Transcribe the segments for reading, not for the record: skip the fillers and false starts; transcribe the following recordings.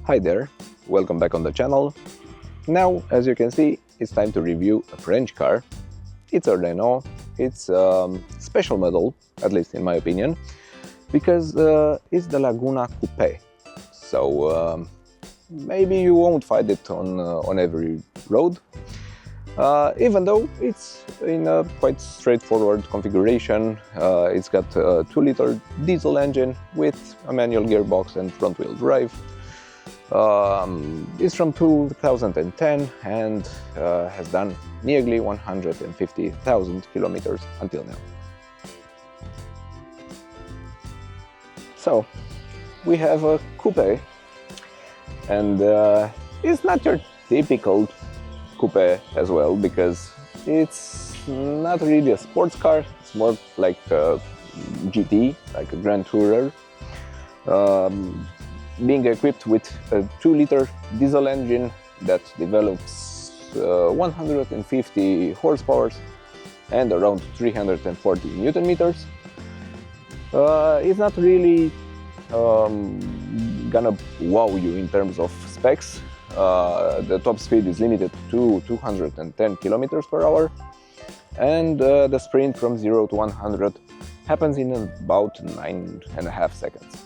Hi there, welcome back on the channel. Now, as you can see, it's time to review a French car. It's a Renault. It's a special model, at least in my opinion, because it's the Laguna Coupe. So maybe you won't find it on every road, even though it's in a quite straightforward configuration. It's got a 2-liter diesel engine with a manual gearbox and front-wheel drive. It's from 2010 and has done nearly 150,000 kilometers until now. So we have a coupe, and it's not your typical coupe as well, because it's not really a sports car. It's more like a GT, like a Grand Tourer. Being equipped with a 2-liter diesel engine that develops 150 horsepower and around 340 Newton meters. It's not really gonna wow you in terms of specs. The top speed is limited to 210 kilometers per hour, and the sprint from 0 to 100 happens in about 9.5 seconds.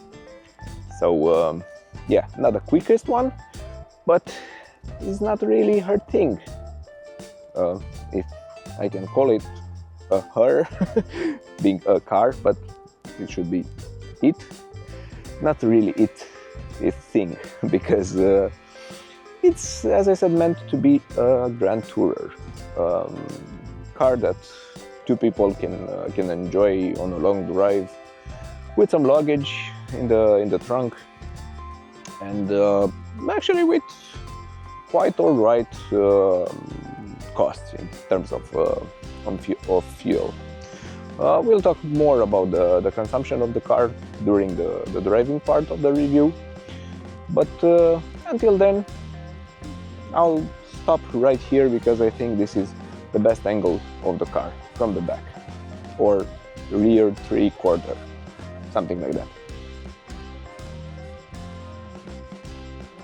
So yeah, not the quickest one, but it's not really her thing, if I can call it a her, being a car, but it should be it, not really its thing, because it's, as I said, meant to be a Grand Tourer car that two people can enjoy on a long drive with some luggage in the trunk, and actually with quite alright costs in terms of fuel. We'll talk more about the consumption of the car during the driving part of the review, but until then I'll stop right here, because I think this is the best angle of the car from the back, or rear 3/4, something like that.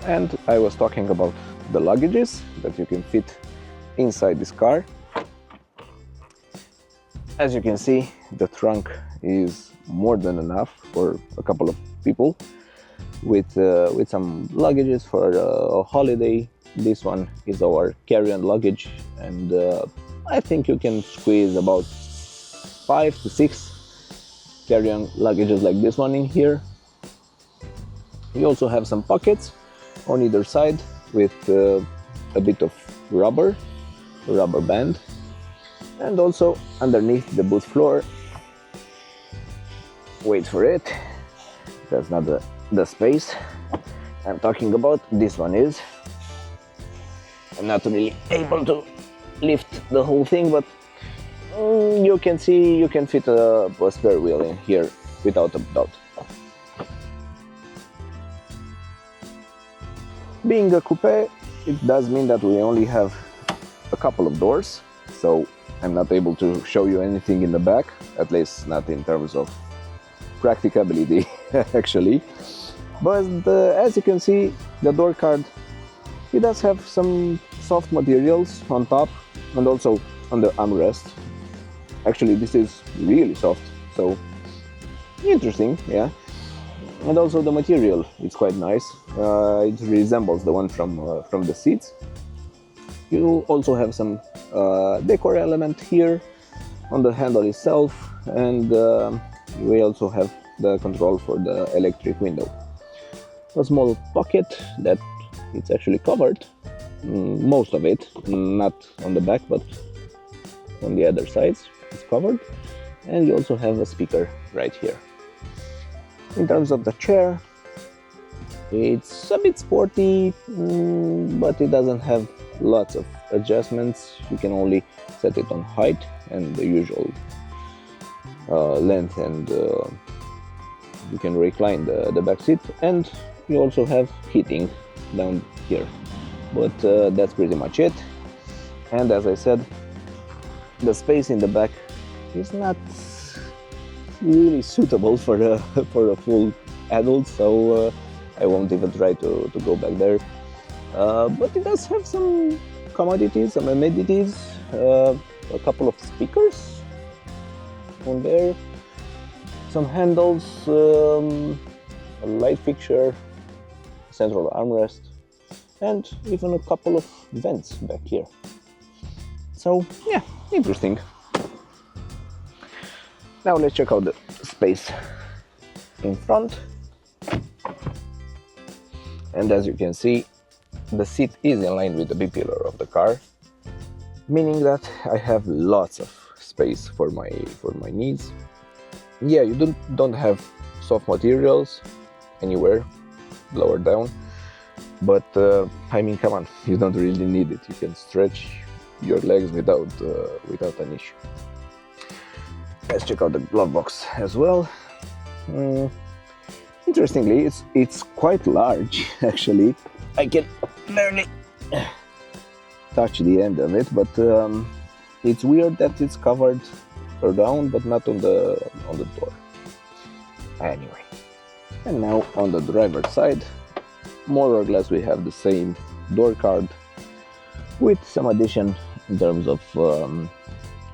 And I was talking about the luggages that you can fit inside this car. As you can see, the trunk is more than enough for a couple of people, with some luggages for a holiday. This one is our carry-on luggage, and I think you can squeeze about 5 to 6 carry-on luggages like this one in here. We also have some pockets on either side with a bit of rubber band, and also underneath the boot floor, wait for it, that's not the space I'm talking about. This one is. I'm not really able to lift the whole thing, but you can see you can fit a spare wheel in here without a doubt. Being a coupe, it does mean that we only have a couple of doors, so I'm not able to show you anything in the back, at least not in terms of practicability actually. But as you can see, the door card, it does have some soft materials on top and also on the armrest. Actually, this is really soft, so interesting, yeah. And also the material, it's quite nice. It resembles the one from the seats. You also have some decor element here on the handle itself, and we also have the control for the electric window. A small pocket that it's actually covered, most of it, not on the back, but on the other sides it's covered. And you also have a speaker right here. In terms of the chair, it's a bit sporty, but it doesn't have lots of adjustments. You can only set it on height and the usual length, and you can recline the back seat, and you also have heating down here, but that's pretty much it. And as I said, the space in the back is not really suitable for a full adult, so I won't even try to go back there. But it does have some commodities, some amenities, a couple of speakers on there, some handles, a light fixture, central armrest, and even a couple of vents back here. So yeah, interesting. Now let's check out the space in front. And as you can see, the seat is in line with the B-pillar of the car, meaning that I have lots of space for my knees. Yeah, you don't have soft materials anywhere lower down, but I mean, come on, you don't really need it. You can stretch your legs without an issue. Let's check out the glove box as well. Interestingly, it's quite large actually. I can barely touch the end of it, but it's weird that it's covered around but not on the door. Anyway, and now on the driver's side, more or less we have the same door card with some addition in terms of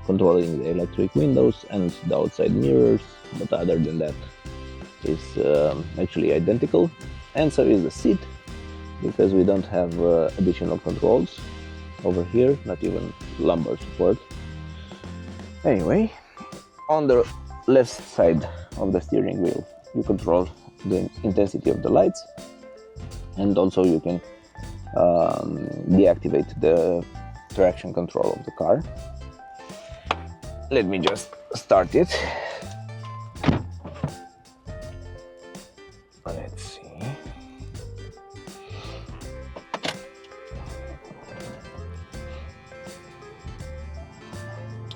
controlling the electric windows and the outside mirrors, but other than that is actually identical, and so is the seat, because we don't have additional controls over here, not even lumbar support. Anyway, on the left side of the steering wheel you control the intensity of the lights, and also you can deactivate the traction control of the car. Let me just start it. Let's see.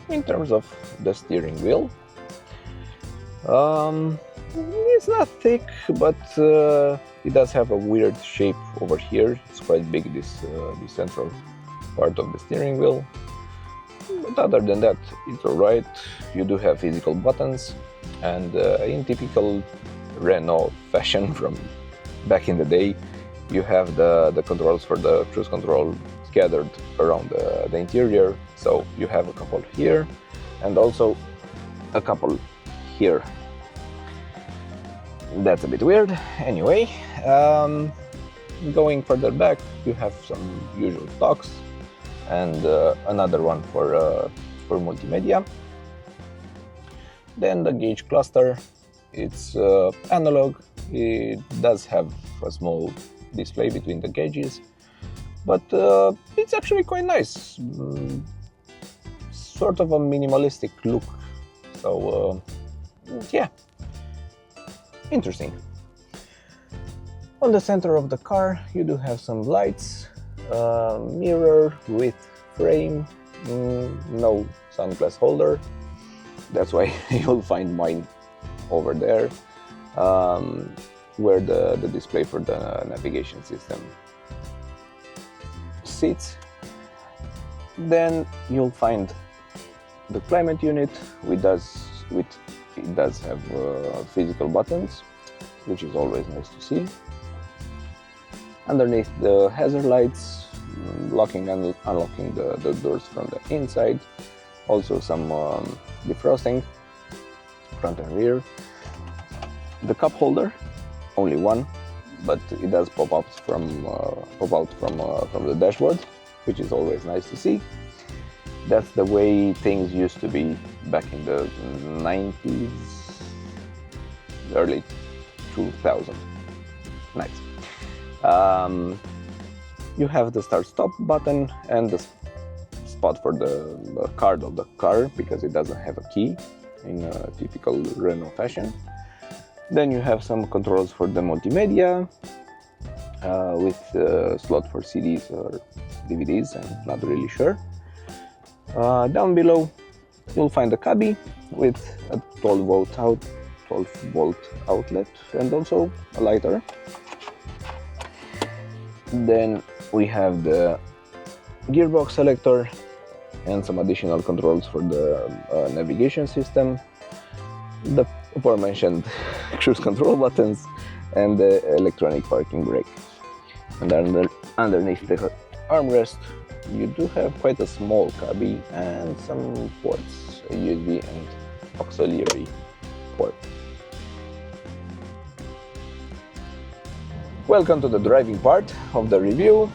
In terms of the steering wheel, it's not thick, but it does have a weird shape over here. It's quite big, this central part of the steering wheel. But other than that, it's alright. You do have physical buttons, and in typical Renault fashion from back in the day, you have the controls for the cruise control scattered around the interior. So you have a couple here and also a couple here. That's a bit weird. Anyway, going further back, you have some usual talks and another one for multimedia. Then the gauge cluster, it's analog. It does have a small display between the gauges, but it's actually quite nice. Sort of a minimalistic look. So yeah, interesting. On the center of the car, you do have some lights, mirror with frame, no sunglass holder. That's why you'll find mine over there, where the display for the navigation system sits. Then you'll find the climate unit, it does have physical buttons, which is always nice to see. Underneath the hazard lights, locking and unlocking the doors from the inside. Also some defrosting, front and rear. The cup holder, only one, but it does pop out from the dashboard, which is always nice to see. That's the way things used to be back in the 90s, early 2000s. Nice. You have the start-stop button and the spot for the card of the car, because it doesn't have a key in a typical Renault fashion. Then you have some controls for the multimedia, with a slot for CDs or DVDs, I'm not really sure. Down below you'll find a cubby with a 12 volt outlet and also a lighter. Then we have the gearbox selector and some additional controls for the navigation system, the aforementioned cruise control buttons, and the electronic parking brake. And underneath the armrest, you do have quite a small cubby and some ports, a USB and auxiliary port. Welcome to the driving part of the review.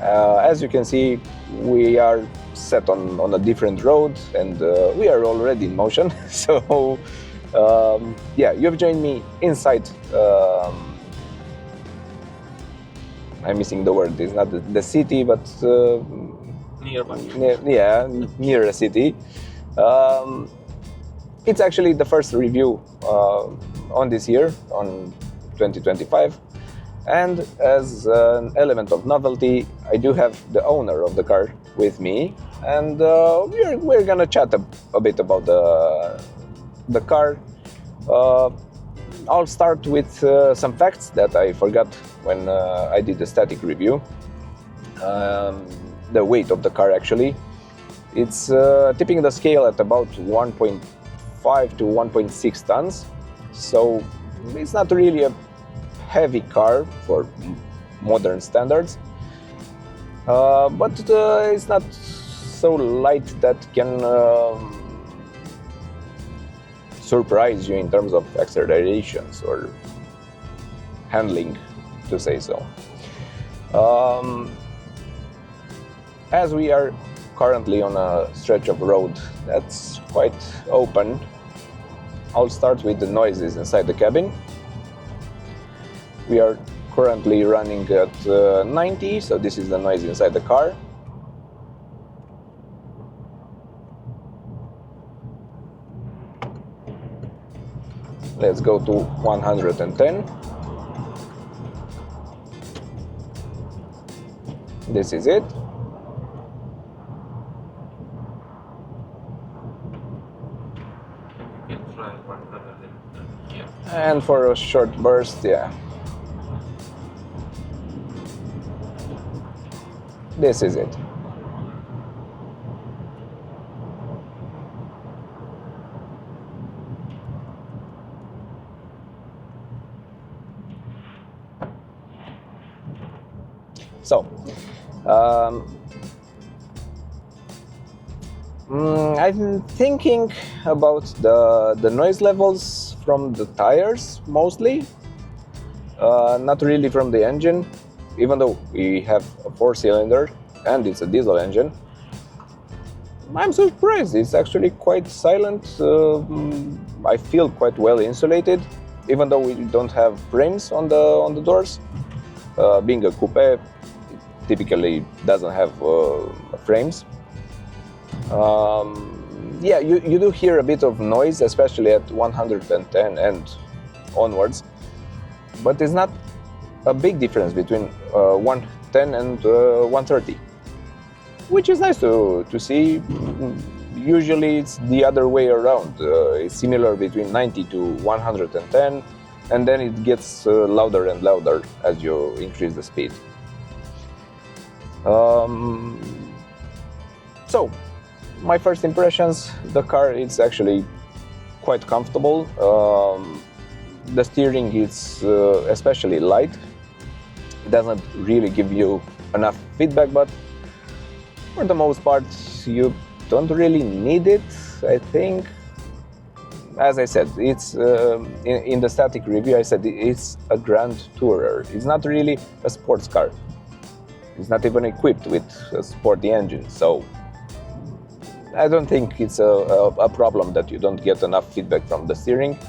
As you can see, we are set on a different road and we are already in motion. So yeah, you've joined me inside. I'm missing the word. It's not the city, but nearby. Near a city. It's actually the first review on this year, on 2025. And as an element of novelty, I do have the owner of the car with me, and we're gonna chat a bit about the car. I'll start with some facts that I forgot when I did the static review. The weight of the car, actually, it's tipping the scale at about 1.5 to 1.6 tons, so it's not really a heavy car for modern standards, but it's not so light that can surprise you in terms of accelerations or handling, to say so. As we are currently on a stretch of road that's quite open, I'll start with the noises inside the cabin. We are currently running at 90, so this is the noise inside the car. Let's go to 110. This is it. You can try 110. Yeah. And for a short burst, yeah. This is it. So, I'm thinking about the noise levels from the tires mostly, not really from the engine. Even though we have a 4-cylinder and it's a diesel engine, I'm surprised. It's actually quite silent. I feel quite well insulated, even though we don't have frames on the doors. Being a coupe, it typically doesn't have frames. Yeah, you do hear a bit of noise, especially at 110 and onwards, but it's not a big difference between 110 and 130, which is nice to see. Usually it's the other way around. It's similar between 90 to 110, and then it gets louder and louder as you increase the speed. So, my first impressions, the car is actually quite comfortable. The steering is especially light. It doesn't really give you enough feedback, but for the most part, you don't really need it, I think. As I said, it's in the static review, I said it's a Grand Tourer. It's not really a sports car. It's not even equipped with a sporty engine, so I don't think it's a problem that you don't get enough feedback from the steering.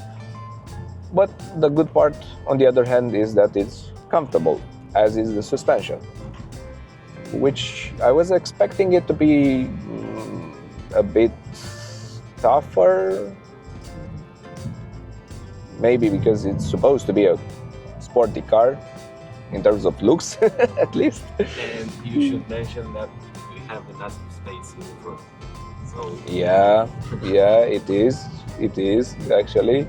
But the good part, on the other hand, is that it's comfortable, as is the suspension, which I was expecting it to be a bit tougher, maybe because it's supposed to be a sporty car in terms of looks, at least. And you should mention that we have enough space in the front. So Yeah, it is actually.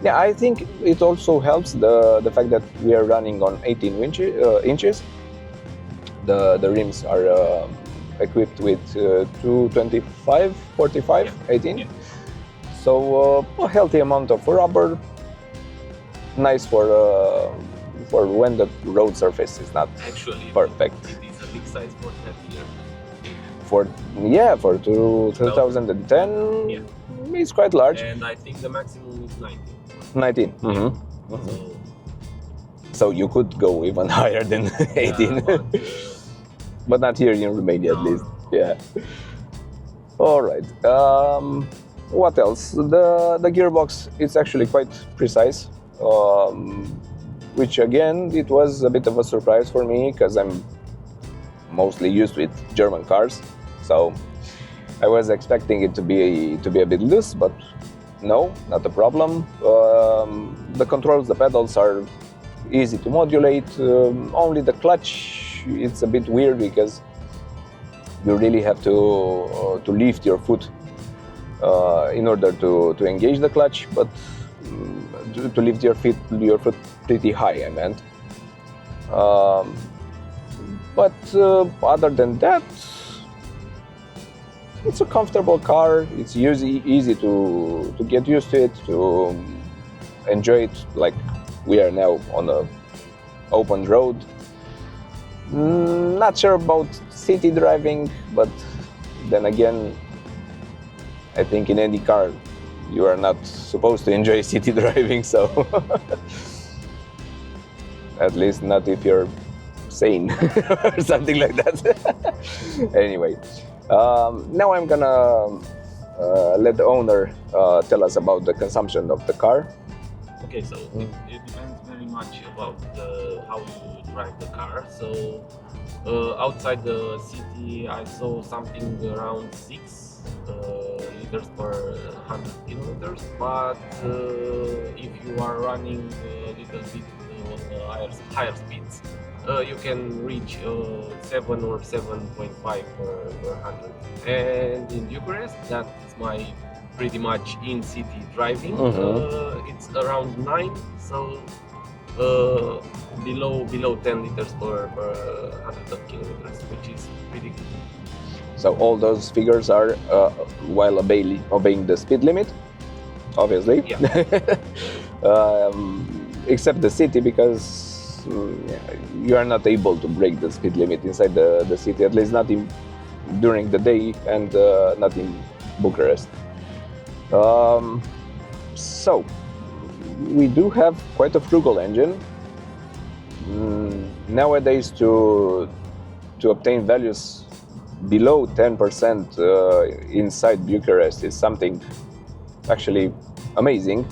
Yeah, I think it also helps the fact that we are running on 18 inches. The rims are equipped with 225, 45, 18. Yeah. So a healthy amount of rubber. nice for when the road surface is not Actually, perfect. it is a big size for that year. For 2010, Yeah. it's quite large. And I think the maximum is 19. 19. Mhm. So, So you could go even higher than 18, yeah, but not here in Romania at No, least. no. Yeah. All right. What else? The gearbox is actually quite precise, which again it was a bit of a surprise for me because I'm mostly used with German cars, so I was expecting it to be a bit loose, but no, not a problem. The controls, the pedals are easy to modulate. Only the clutch, it's a bit weird because you really have to lift your foot in order to engage the clutch, but to lift your foot pretty high, I meant. But other than that, it's a comfortable car. It's easy to get used to it, to enjoy it like we are now on a open road. Not sure about city driving, but then again, I think in any car you are not supposed to enjoy city driving, so at least not if you're sane or something like that. Anyway, now I'm gonna let the owner tell us about the consumption of the car. Okay, so it depends very much about how you drive the car. So outside the city, I saw something around 6 liters per 100 kilometers. But if you are running a little bit on the higher speeds, you can reach 7 or 7.5 per 100. And in Bucharest, that is my pretty much in city driving. It's around 9, so below 10 liters per 100 of kilometers, which is pretty good. So all those figures are while obeying the speed limit, obviously. Yeah. Except the city, because you are not able to break the speed limit inside the city, at least not during the day, and not in Bucharest. So we do have quite a frugal engine. Nowadays, to obtain values below 10% inside Bucharest is something actually amazing.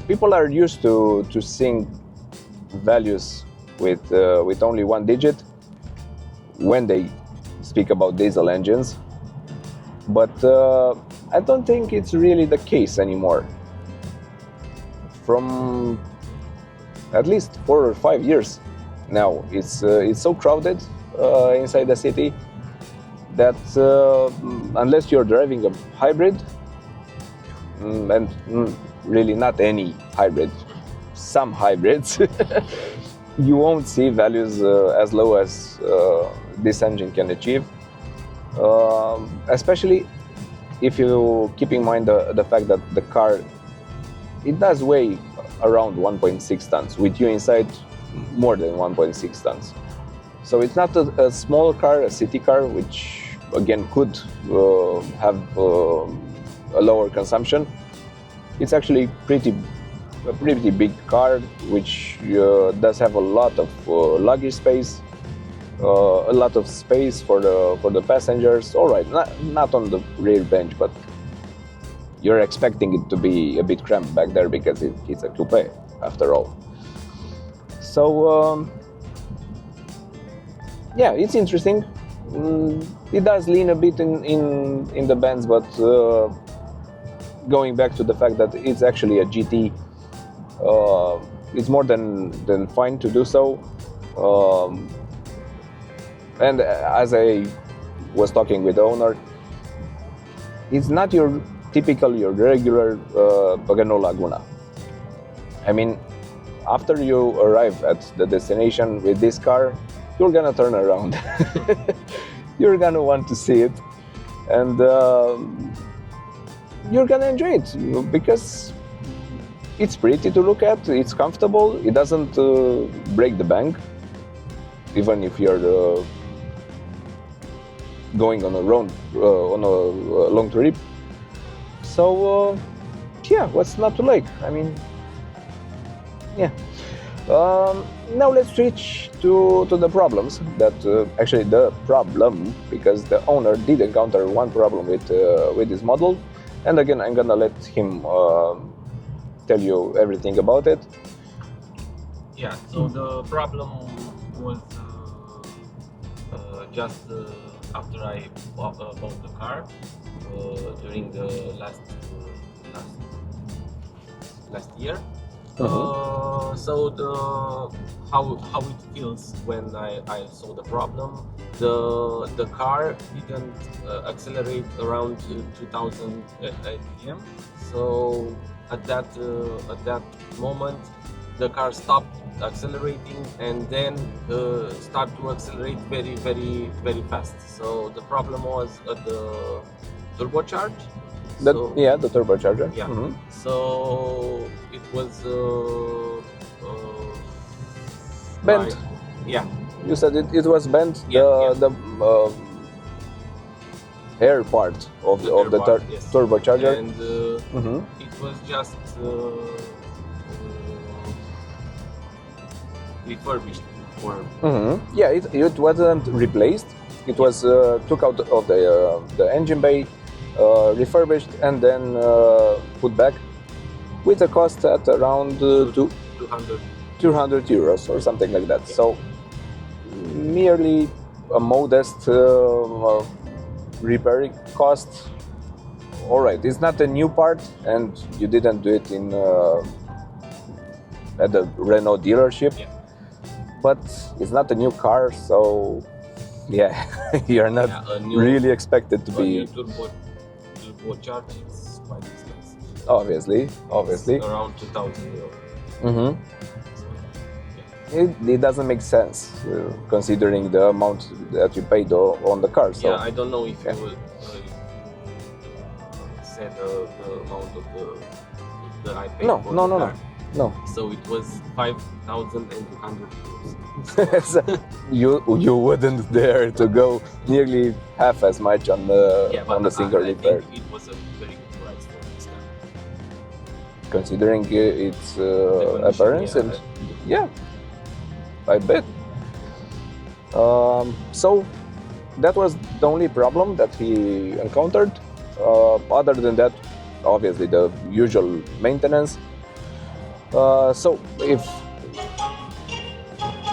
People are used to seeing values with only one digit when they speak about diesel engines, but I don't think it's really the case anymore. From at least 4 or 5 years now, it's so crowded inside the city that unless you're driving a hybrid, and really not any hybrid, some hybrids, you won't see values as low as this engine can achieve. Especially if you keep in mind the fact that the car, it does weigh around 1.6 tons, with you inside more than 1.6 tons. So it's not a small car, a city car, which again could have a lower consumption. It's actually a pretty big car, which does have a lot of luggage space, a lot of space for the passengers. All right, not on the rear bench, but you're expecting it to be a bit cramped back there because it's a coupe after all. So yeah, it's interesting. It does lean a bit in the bends, but going back to the fact that it's actually a GT, it's more than fine to do so. And as I was talking with the owner, it's not your regular Renault Laguna. I mean, after you arrive at the destination with this car, you're gonna turn around. You're gonna want to see it, and you're gonna enjoy it, because it's pretty to look at, it's comfortable, it doesn't break the bank, even if you're going on a long trip. So yeah, what's not to like? I mean, yeah. Now let's switch to the problems that actually the problem, because the owner did encounter one problem with this model, and again I'm gonna let him tell you everything about it. Yeah, so the problem was just after I bought the car during the last year. So how it feels when I saw the problem. The car didn't accelerate around 2000 ATM. So at that moment, the car stopped accelerating and then start to accelerate very, very, very fast. So the problem was at the turbocharge. The turbocharger. Yeah. Mm-hmm. So it was Bent. Yeah. You said it was bent. Yeah, the air part of the yes. turbocharger. And it was just refurbished. Yeah, it wasn't replaced. It was took out of the engine bay, refurbished, and then put back, with a cost at around 200 euros or something like that. Yeah. So merely a modest repairing cost. All right, it's not a new part, and you didn't do it in at the Renault dealership. Yeah. But it's not a new car, so yeah, you're not really expected to be. Turbocharge is quite expensive. Obviously. It's around 2,000 euros. Mm-hmm. It doesn't make sense considering the amount that you paid on the car. So yeah, I don't know if you will said the amount of that I paid for the car. No. So it was 5,200 euros. So you wouldn't dare to go nearly half as much on the single repair. I think it was a very good price for this car. Considering its appearance, yeah. and yeah, I bet. So that was the only problem that he encountered. Other than that, obviously the usual maintenance. So if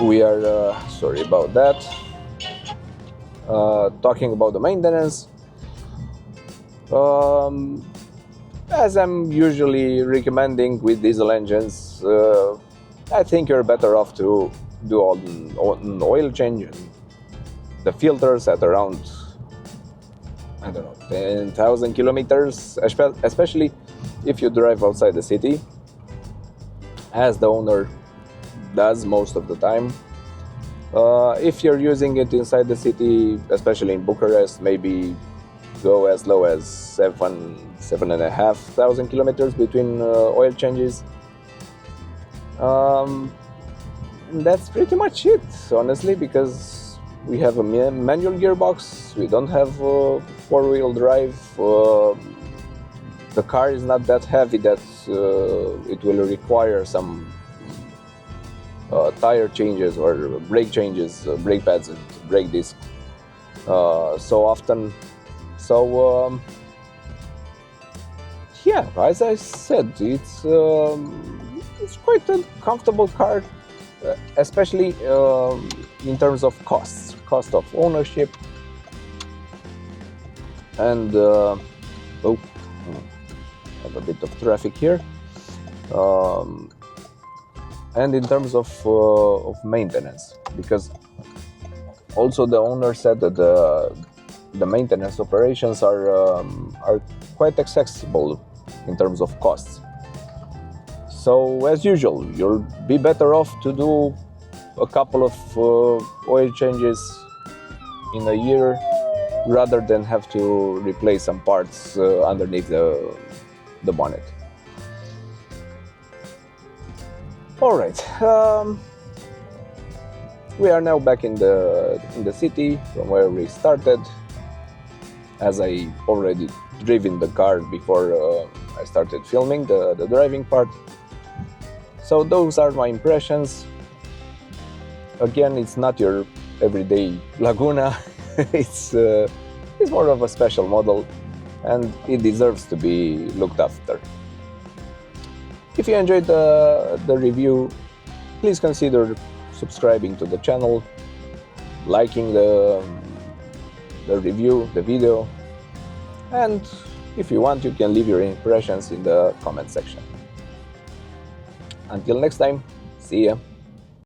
we are sorry about that, talking about the maintenance, as I'm usually recommending with diesel engines, I think you're better off to do an oil change and the filters at around, I don't know, 10,000 kilometers, especially if you drive outside the city, as the owner does most of the time. If you're using it inside the city, especially in Bucharest, maybe go as low as 7,500 kilometers between oil changes. That's pretty much it, honestly, because we have a manual gearbox, we don't have four-wheel drive. The car is not that heavy that it will require some tire changes or brake changes, brake pads and brake disc so often. So yeah, as I said, it's quite a comfortable car, especially in terms of cost of ownership, and have a bit of traffic here, and in terms of maintenance, because also the owner said that the maintenance operations are quite accessible in terms of costs. So as usual, you'll be better off to do a couple of oil changes in a year rather than have to replace some parts underneath the bonnet. All right. We are now back in the city from where we started, as I already driven the car before I started filming the driving part. So those are my impressions. Again, it's not your everyday Laguna. it's more of a special model, and it deserves to be looked after. If you enjoyed the review, please consider subscribing to the channel, liking the review, the video, and if you want, you can leave your impressions in the comment section. Until next time, see ya!